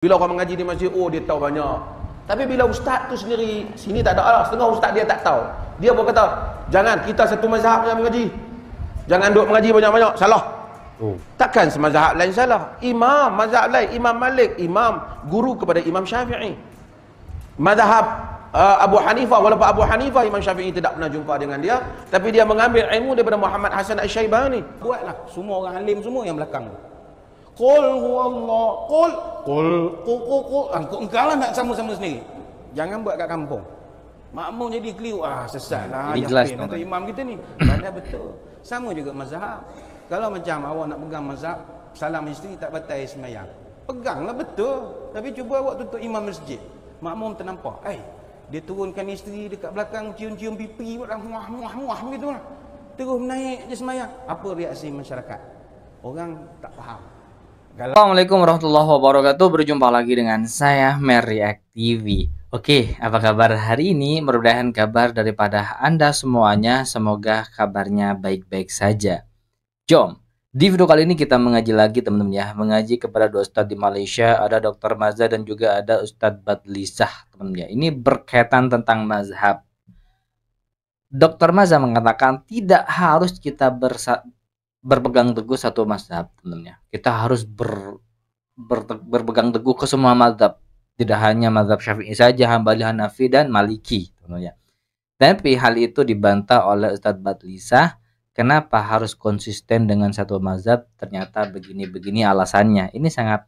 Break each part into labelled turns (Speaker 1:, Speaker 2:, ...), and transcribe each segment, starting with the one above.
Speaker 1: Bila orang mengaji di masjid, oh dia tahu banyak. Tapi bila ustaz tu sendiri, sini tak ada Allah, setengah ustaz dia tak tahu. Dia pun kata, jangan, kita satu mazhab yang mengaji. Jangan duk mengaji banyak-banyak, salah. Takkan semazhab lain salah. Imam, mazhab lain, Imam Malik, imam, guru kepada Imam Syafi'i. Mazhab Abu Hanifah, walaupun Abu Hanifah, Imam Syafi'i tidak pernah jumpa dengan dia, tapi dia mengambil ilmu daripada Muhammad Hasan Asy-Syaibani. Buatlah, semua orang alim semua yang belakang. Qul huwallah, qul. Engkau lah nak sama-sama sendiri. Jangan buat kat kampung. Makmum jadi keliru, sesatlah.
Speaker 2: Ikhlas
Speaker 1: kata imam kita ni. Padahal betul. Sama juga mazhab. Kalau macam awak nak pegang mazhab, salam isteri tak batal sembahyang. Peganglah betul. Tapi cuba awak tutup imam masjid. Makmum ternampak. Dia turunkan isteri dekat belakang, cium-cium pipi, muah gitu lah. Terus naik je sembahyang. Apa reaksi masyarakat? Orang tak faham.
Speaker 2: Assalamualaikum warahmatullahi wabarakatuh. Berjumpa lagi dengan saya Meriak TV. Oke, apa kabar hari ini? Mudah-mudahan kabar daripada Anda semuanya, semoga kabarnya baik-baik saja. Jom, di video kali ini kita mengaji lagi teman-teman ya. Mengaji kepada dua ustadz di Malaysia, ada Dr. Maza dan juga ada Ustadz Badlisah teman-teman ya. Ini berkaitan tentang mazhab. Dr. Maza mengatakan tidak harus kita berpegang teguh satu mazhab teman-teman ya. Kita harus berpegang teguh ke semua mazhab. Tidak hanya mazhab Syafi'i saja, Hambali, Hanafi, dan Maliki teman-teman ya. Tapi hal itu dibantah oleh Ustadz Badlisah. Kenapa harus konsisten dengan satu mazhab? Ternyata begini-begini alasannya. Ini sangat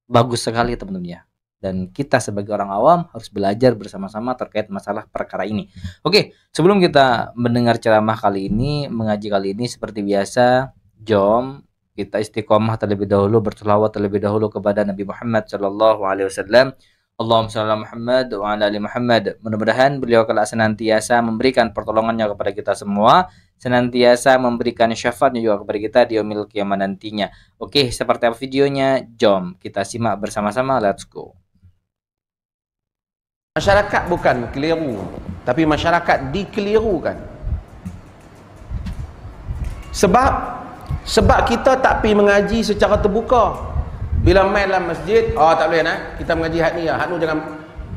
Speaker 2: bagus sekali teman-teman ya. Dan kita sebagai orang awam harus belajar bersama-sama terkait masalah perkara ini. Oke, sebelum kita mendengar ceramah kali ini, mengaji kali ini seperti biasa, jom kita istiqomah terlebih dahulu, berselawat terlebih dahulu kepada Nabi Muhammad SAW. Allahumma shalli ala Muhammad wa ala ali Muhammad. Mudah-mudahan beliau kelak senantiasa memberikan pertolongannya kepada kita semua, senantiasa memberikan syafaatnya juga kepada kita di yaumil qiyamah nantinya. Oke, seperti apa videonya? Jom kita simak bersama-sama. Let's go.
Speaker 1: Masyarakat bukan keliru, tapi masyarakat dikelirukan. Sebab kita tak pergi mengaji secara terbuka. Bila main dalam masjid, tak boleh kita mengaji hak ni jangan.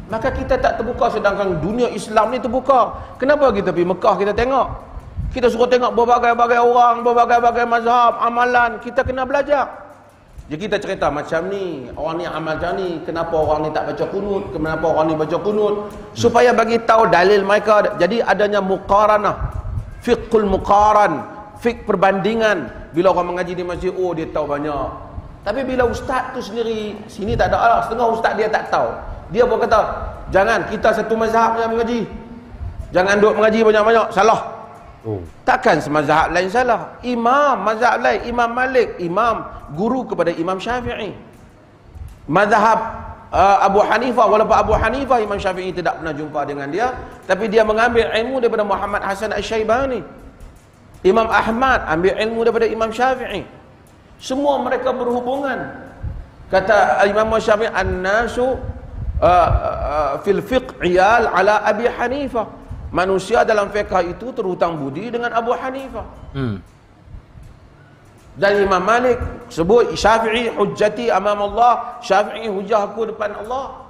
Speaker 1: Maka kita tak terbuka, sedangkan dunia Islam ni terbuka. Kenapa kita pergi Mekah kita tengok? Kita suruh tengok berbagai-bagai orang, berbagai-bagai mazhab, amalan. Kita kena belajar. Jadi kita cerita macam ni, orang ni amal macam ni, kenapa orang ni tak baca kunut, kenapa orang ni baca kunut, supaya bagi tahu dalil mereka. Jadi adanya muqaranah, fiqhul muqaran, fiqh perbandingan. Bila orang mengaji di masjid, oh dia tahu banyak. Tapi bila ustaz tu sendiri, sini tak ada Allah, setengah ustaz dia tak tahu. Dia pun kata, jangan, kita satu mazhab yang mengaji. Jangan duk mengaji banyak-banyak, salah. Takkan semazhab lain salah. Imam, mazhab lain, Imam Malik, imam, guru kepada Imam Syafi'i. Mazhab Abu Hanifah, walaupun Abu Hanifah, Imam Syafi'i tidak pernah jumpa dengan dia, tapi dia mengambil ilmu daripada Muhammad Hasan Asy-Syaibani. Imam Ahmad ambil ilmu daripada Imam Syafi'i. Semua mereka berhubungan. Kata Imam Syafi'i, an-nasu fil fiqh iyal ala Abi Hanifah. Manusia dalam fiqh itu terhutang budi dengan Abu Hanifah. Dan Imam Malik sebut Syafi'i hujjati amam Allah, Syafi'i hujah aku depan Allah.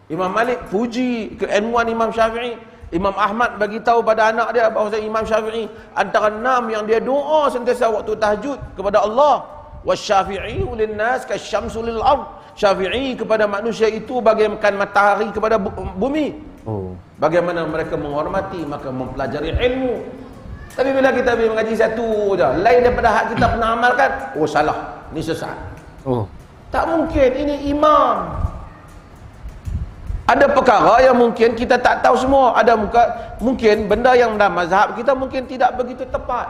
Speaker 1: Imam Malik puji keilmuan Imam Syafi'i. Imam Ahmad bagi tahu pada anak dia bahawa Imam Syafi'i antara 6 yang dia doa sentiasa waktu tahajud kepada Allah. Wasyafi'i lin nas kasyamsu lil ard. Syafi'i kepada manusia itu bagaikan matahari kepada bumi. Bagaimana mereka menghormati, maka mempelajari ilmu. Tapi bila kita pergi mengaji satu je, lain daripada hak kita pernah amalkan, salah, ni sesat. Tak mungkin, ini imam. Ada perkara yang mungkin kita tak tahu semua. Ada mungkin benda yang dalam mazhab kita mungkin tidak begitu tepat.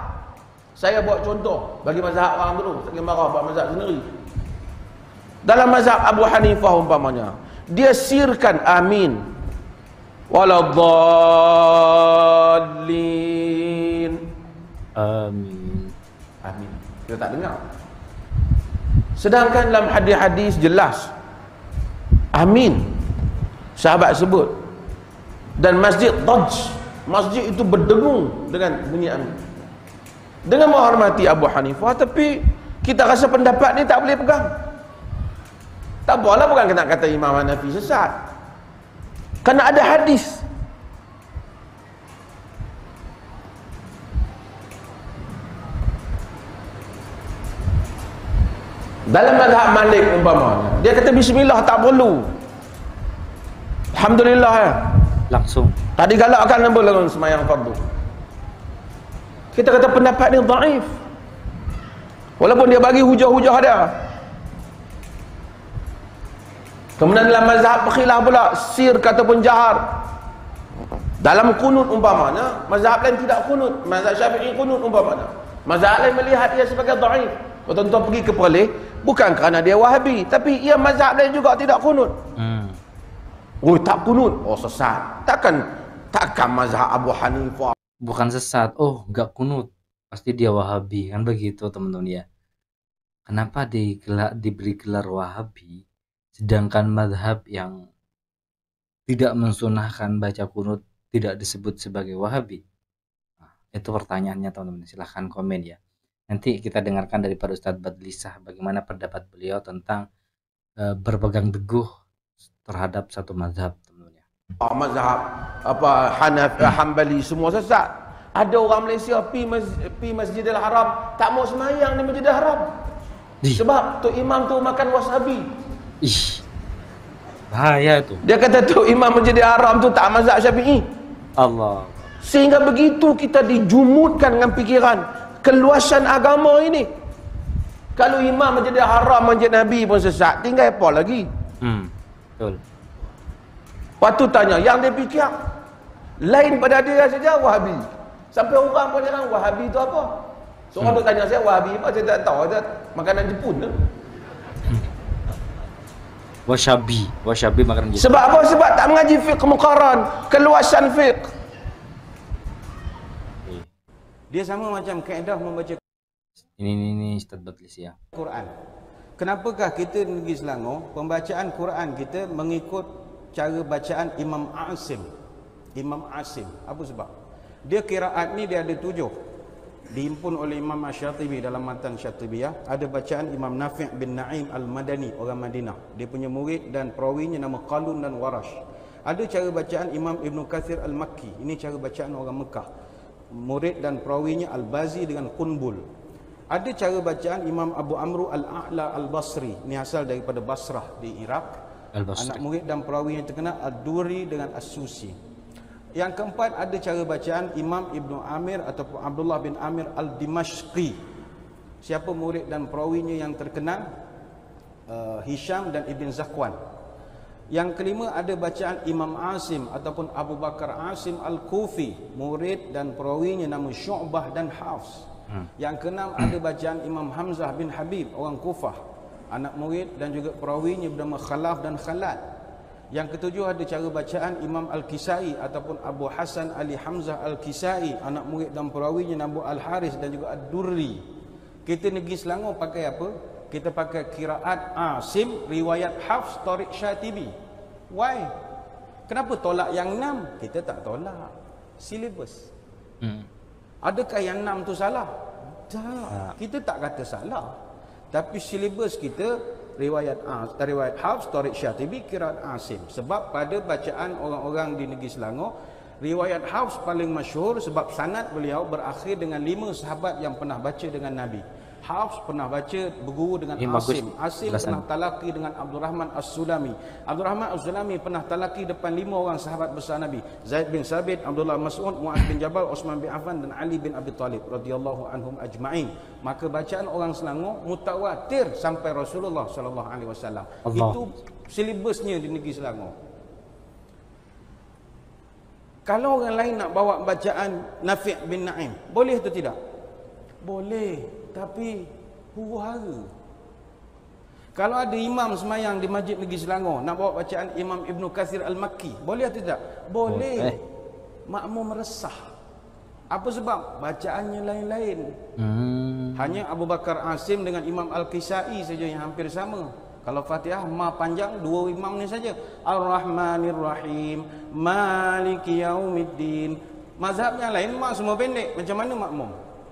Speaker 1: Saya buat contoh bagi mazhab orang dulu, tak marah buat mazhab sendiri. Dalam mazhab Abu Hanifah umpamanya, dia sirkan amin. Waladdallin. Amin. Kita tak dengar. Sedangkan dalam hadis-hadis jelas amin. Sahabat sebut. Dan masjid Dajj, masjid itu berdengung dengan bunyi amin. Dengan menghormati Abu Hanifah, tapi kita rasa pendapat ni tak boleh pegang. Tak apalah, bukan kena kata Imam Hanafi sesat. Kerana ada hadis. Dalam mazhab Malik umpamanya, dia kata bismillah tak perlu. Alhamdulillah ya.
Speaker 2: Langsung.
Speaker 1: Tadi galakkan apa lawan semayang fardu. Kita kata pendapat ni dhaif. Walaupun dia bagi hujah-hujah dia. Kemudian dalam mazhab khilaf pula, sir ataupun jahar. Dalam kunut umpamanya, mazhab lain tidak kunut. Mazhab Syafi'i kunut umpamanya. Mazhab lain melihat ia sebagai dhaif. Kalau tuan-tuan pergi ke Perlis, bukan kerana dia Wahabi, tapi ia mazhab lain juga tidak kunut. Oh, tak kunut. Oh, sesat. Takkan mazhab Abu Hanifah.
Speaker 2: Bukan sesat. Oh, enggak kunut. Pasti dia Wahabi. Kan begitu, teman-teman ya. Kenapa diberi gelar Wahabi, sedangkan mazhab yang tidak mensunahkan baca kunut tidak disebut sebagai Wahabi? Nah, itu pertanyaannya, teman-teman. Silahkan komen ya. Nanti kita dengarkan daripada Ustadz Badlisah bagaimana pendapat beliau tentang berpegang teguh terhadap satu mazhab, teman-teman ya.
Speaker 1: Mazhab Hanafi, Hambali semua sesat. Ada orang Malaysia pi Masjidil Haram tak mau semayang di Masjidil Haram. Sebab tu imam tu makan wasabi.
Speaker 2: Bahaya itu.
Speaker 1: Dia kata tu imam Masjidil Haram tu tak mazhab Syafi'i.
Speaker 2: Allah.
Speaker 1: Sehingga begitu kita dijumutkan dengan pikiran keluasan agama ini. Kalau imam Masjidil Haram, Masjid Nabi pun sesat, tinggal apa lagi?
Speaker 2: Betul.
Speaker 1: Waktu tanya, yang dia fikir lain pada dia saja Wahabi. Sampai orang pun cakap Wahabi itu apa? Seorang tu tanya saya Wahabi apa, saya tak tahu, saya makanan Jepun tu. Washabi makanan Jepun. Sebab apa? Sebab tak mengaji fiqh muqaran, keluasan fiqh. Dia sama macam kaedah membaca
Speaker 2: ini Ustaz Badlis ya.
Speaker 3: Quran. Kenapakah kita di negeri Selangor pembacaan Quran kita mengikut cara bacaan Imam Asim? Imam Asim. Apa sebab? Dia qiraat ni dia ada 7. Dihimpun oleh Imam Asy-Syatibi dalam matan Syatibiyah. Ada bacaan Imam Nafi' bin Na'im Al-Madani, orang Madinah. Dia punya murid dan perawinya nama Qalun dan Warash. Ada cara bacaan Imam Ibn Kathir Al-Makki. Ini cara bacaan orang Mekah. Murid dan perawinya Al-Bazi dengan Qunbul. Ada cara bacaan Imam Abu Amru Al-A'la Al-Basri. Ini asal daripada Basrah di Iraq. Anak murid dan perawi yang terkenal Ad-Duri dengan As-Susi. Yang keempat, ada cara bacaan Imam Ibn Amir ataupun Abdullah bin Amir Al-Dimashqi. Siapa murid dan perawinya yang terkenal? Hisham dan Ibn Zakwan. Yang kelima, ada bacaan Imam Asim ataupun Abu Bakar Asim Al-Kufi. Murid dan perawinya nama Syu'bah dan Hafs. Yang keenam, ada bacaan Imam Hamzah bin Habib, orang Kufah. Anak murid dan juga perawinya bernama Khalaf dan Khalad. Yang ketujuh, ada cara bacaan Imam Al-Kisai ataupun Abu Hasan Ali Hamzah Al-Kisai. Anak murid dan perawinya nama Al-Haris dan juga Ad-Durri. Kita negeri Selangor pakai apa? Kita pakai qiraat Asim, riwayat Hafs, Tariq Syatibi. Why? Kenapa tolak yang 6? Kita tak tolak. Silibus. Adakah yang 6 tu salah? Tak. Kita tak kata salah. Tapi silibus kita riwayat Hafs, Tariq Syatibi, qiraat Asim. Sebab pada bacaan orang-orang di negeri Selangor, riwayat Hafs paling masyhur sebab sanad beliau berakhir dengan 5 sahabat yang pernah baca dengan Nabi. Hafs pernah baca berguru dengan Asim. Asim pernah talaki dengan Abdul Rahman As-Sulami. Abdul Rahman As-Sulami pernah talaki depan 5 orang sahabat besar Nabi. Zaid bin Sabit, Abdullah Mas'ud, Muaz bin Jabal, Osman bin Affan dan Ali bin Abi Talib radhiyallahu anhum ajma'in. Maka bacaan orang Selangor mutawatir sampai Rasulullah sallallahu alaihi wasallam. Itu silibusnya di negeri Selangor. Kalau orang lain nak bawa bacaan Nafi' bin Na'im, boleh atau tidak? Boleh. Tapi huru-hara. Kalau ada imam semayang di Masjid Negeri Selangor nak bawa bacaan Imam Ibn Kathir Al-Makki, boleh atau tidak? Boleh. Makmum resah. Apa sebab? Bacaannya lain-lain. Hanya Abu Bakar Asim dengan Imam Al-Kisai saja yang hampir sama. Kalau Fatihah ma panjang, 2 imam ni saja. Ar-Rahmanir Rahim, Maliki Yaumiddin. Mazhab yang lain mak semua pendek. Macam mana makmum?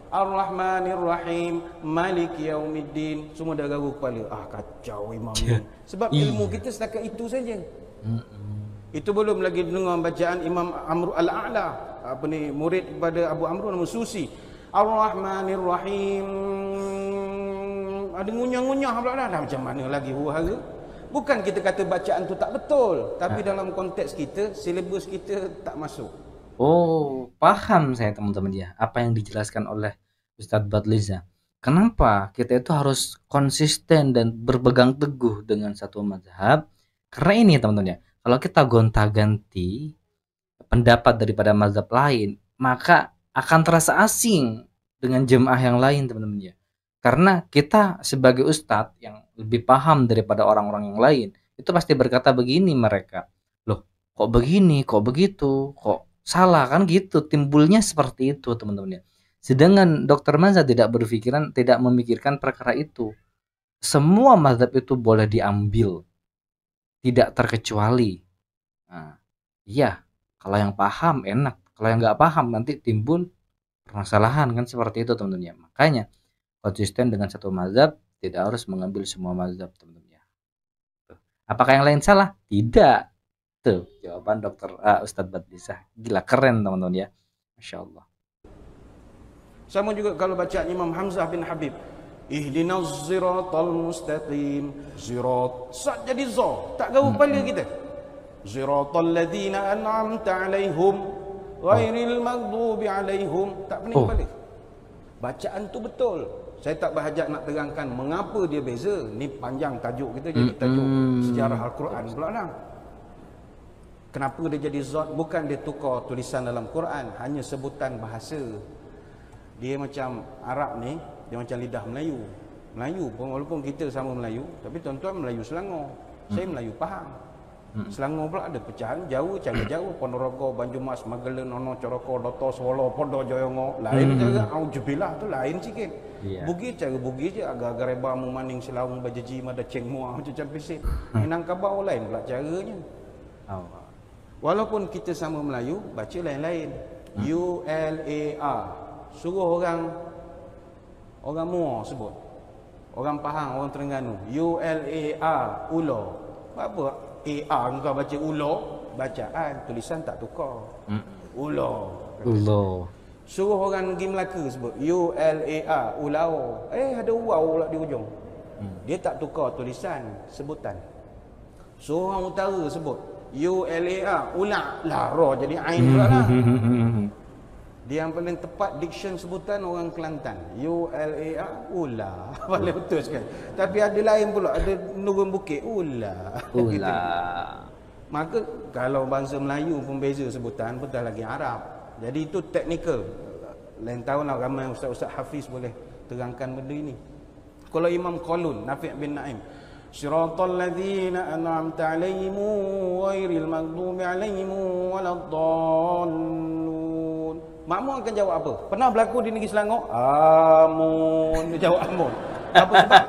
Speaker 3: Ar-Rahmanir Rahim, Malik Yaumiddin. Semua dah garu kepala. Kacau imam ni. Sebab ilmu kita setakat itu saja. Itu belum lagi dengar bacaan Imam Amr Al-A'la, murid kepada Abu Amr Al-Susi. Ar-Rahmanir Rahim. Ada ngunyah-ngunyah pula dah. Macam mana lagi huru-hara? Bukan kita kata bacaan tu tak betul, tapi dalam konteks kita, silibus kita tak masuk.
Speaker 2: Oh, paham saya teman-teman ya, apa yang dijelaskan oleh Ustadz Badliza. Kenapa kita itu harus konsisten dan berpegang teguh dengan satu mazhab? Karena ini teman-teman ya, kalau kita gonta-ganti pendapat daripada mazhab lain, maka akan terasa asing dengan jemaah yang lain teman-teman ya. Karena kita sebagai ustadz yang lebih paham daripada orang-orang yang lain, itu pasti berkata begini mereka. Loh, kok begini, kok begitu, kok salah kan gitu, timbulnya seperti itu teman-teman ya. Sedangkan Dr. Maza tidak memikirkan perkara itu. Semua mazhab itu boleh diambil, tidak terkecuali. Nah, iya, kalau yang paham enak, kalau yang nggak paham nanti timbul permasalahan kan seperti itu teman-teman ya. Makanya konsisten dengan satu mazhab, tidak harus mengambil semua mazhab teman-teman ya. Apakah yang lain salah? Tidak. Tuh jawaban Ustadz Badliza. Gila keren teman-teman ya, Masya Allah.
Speaker 3: Sama juga kalau bacaan Imam Hamzah bin Habib, ihdinas siratal mustaqim, sirat jadi za, tak gaul kepala kita. Siratal ladzina an'amta alaihim ghairil maghdubi alaihim, tak pening kepala. Bacaan tu betul. Saya tak berhajat nak terangkan mengapa dia beza. Ni panjang tajuk kita, jadi tajuk sejarah Al-Quran pula lah. Kenapa dia jadi zat? Bukan dia tukar tulisan dalam Quran, hanya sebutan bahasa. Dia macam Arab ni, dia macam lidah Melayu. Melayu pun, walaupun kita sama Melayu, tapi tuan-tuan Melayu Selangor. Saya Melayu Pahang. Selangor pula ada pecahan Jawa, cara Jawa, Ponorogo, Banyumas, Magelang, Nono, Coroko, Doto, Solo, Podo, Joyongo. Lain cara Aujubillah tu lain sikit. Bugis cara Bugis je, agak-agak reba Mumaning Selawung Bajaji Mada Ceng Muar macam pisik. Minangkabau lain pula caranya. Walaupun kita sama Melayu, baca lain-lain. U-L-A-R. Suruh orang Muar sebut. Orang Pahang, orang Terengganu. U-L-A-R. Ulo. Apa? A-R kau baca ulo. Bacaan, tulisan tak tukar. Ulo. Suruh orang negeri Melaka sebut. U-L-A-R. Ulao. Ada waw pula di ujung. Dia tak tukar tulisan, sebutan. Suruh orang utara sebut. U-L-A-R. Ula. Lara jadi ain pula lah. Dia yang paling tepat diction sebutan orang Kelantan. U-L-A-R. Ula. Paling betul sekali. Tapi ada lain pula. Ada Nurul Bukit. Ula. Gitu. Maka kalau bangsa Melayu pun beza sebutan, betul lagi Arab. Jadi itu teknikal. Lain tahun lah ramai ustaz-ustaz Hafiz boleh terangkan benda ini. Kalau Imam Qalun, Nafi' bin Naim. Siratal ladzina an'amta 'alaihim ghairil maghdubi 'alaihim waladdallun. Makmum akan jawab apa? Pernah berlaku di negeri Selangor? Amun. Dia jawab amun. Apa sebab?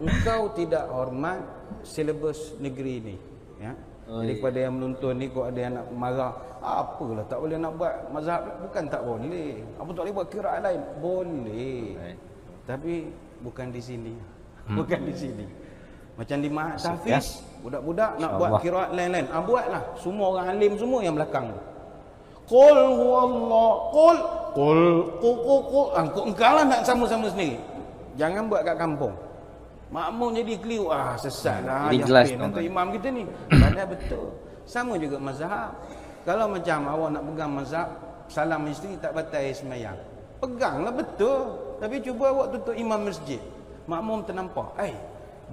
Speaker 3: Engkau tidak hormat silibus negeri ini. Ya. Jadi kepada yang menonton ni, kok ada yang nak marah, apalah tak boleh nak buat mazhab, bukan tak boleh. Apa tak boleh buat qiraat lain? Boleh. Tapi bukan di sini. Bukan di sini. Macam di Mahat Tahfiz, budak-budak nak buat qiraat lain-lain. Buatlah. Semua orang alim semua yang belakang. Qul huwallah, qul engkau lah nak sama-sama sendiri. Jangan buat kat kampung. Makmum jadi keliru, sesat lah.
Speaker 2: Jadi jelas
Speaker 3: untuk imam kita ni. Padahal betul. Sama juga mazhab. Kalau macam awak nak pegang mazhab, salam isteri tak batal semayang. Peganglah betul. Tapi cuba awak tutup imam masjid. Makmum ternampak.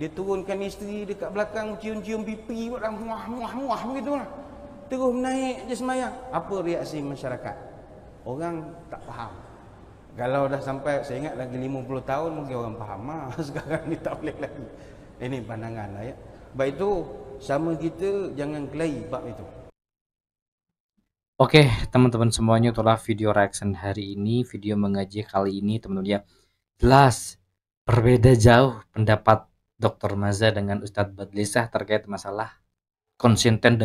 Speaker 3: Dia turunkan isteri dekat belakang, cium-cium pipi, muah begitu lah. Terus naik je semayang. Apa reaksi masyarakat? Orang tak faham. Kalau dah sampai, saya ingat lagi 50 tahun mungkin orang faham. Sekarang ni tak boleh lagi. Ini pandangan lah ya. Baik itu, sama kita jangan kelahi bab itu.
Speaker 2: Oke, teman-teman semuanya, itulah video reaction hari ini, video mengaji kali ini teman-teman ya. Jelas berbeda jauh pendapat Dr. Maza dengan Ustadz Badliza terkait masalah konsisten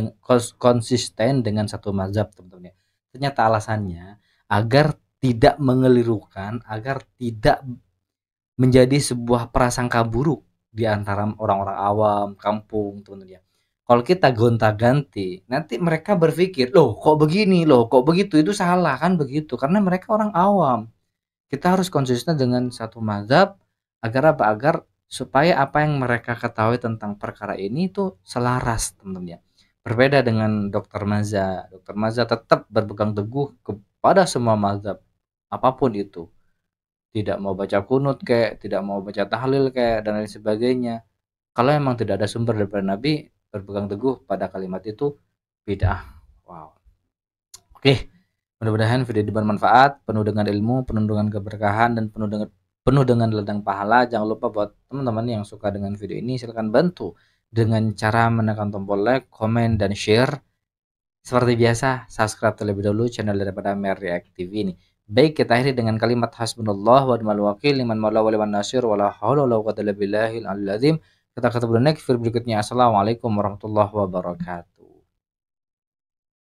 Speaker 2: dengan satu mazhab teman-teman ya. Ternyata alasannya agar tidak mengelirukan, agar tidak menjadi sebuah prasangka buruk di antara orang-orang awam, kampung, teman-teman ya. Kalau kita gonta-ganti, nanti mereka berpikir, loh kok begini, loh kok begitu, itu salah kan begitu, karena mereka orang awam. Kita harus konsisten dengan satu mazhab, agar apa? Agar supaya apa yang mereka ketahui tentang perkara ini itu selaras, teman-teman ya. Berbeda dengan Dr. Maza. Dr. Maza tetap berpegang teguh kepada semua mazhab, apapun itu. Tidak mau baca kunut kayak, tidak mau baca tahlil kayak, dan lain sebagainya. Kalau emang tidak ada sumber daripada Nabi, berpegang teguh pada kalimat itu bid'ah. Wow. Oke, mudah-mudahan video ini bermanfaat, penuh dengan ilmu, penuh dengan keberkahan, dan penuh dengan ladang pahala. Jangan lupa buat teman-teman yang suka dengan video ini, silahkan bantu dengan cara menekan tombol like, komen, dan share. Seperti biasa, subscribe terlebih dahulu channel daripada Mer React TV ini. Baik, kita akhiri dengan kalimat hasbunallah wa ni'mal wakil, liman maula wa liman nasir, wala haula wala quwwata illa billahil aliyyil azim. Kita ketemu di next video berikutnya. Assalamualaikum warahmatullahi wabarakatuh.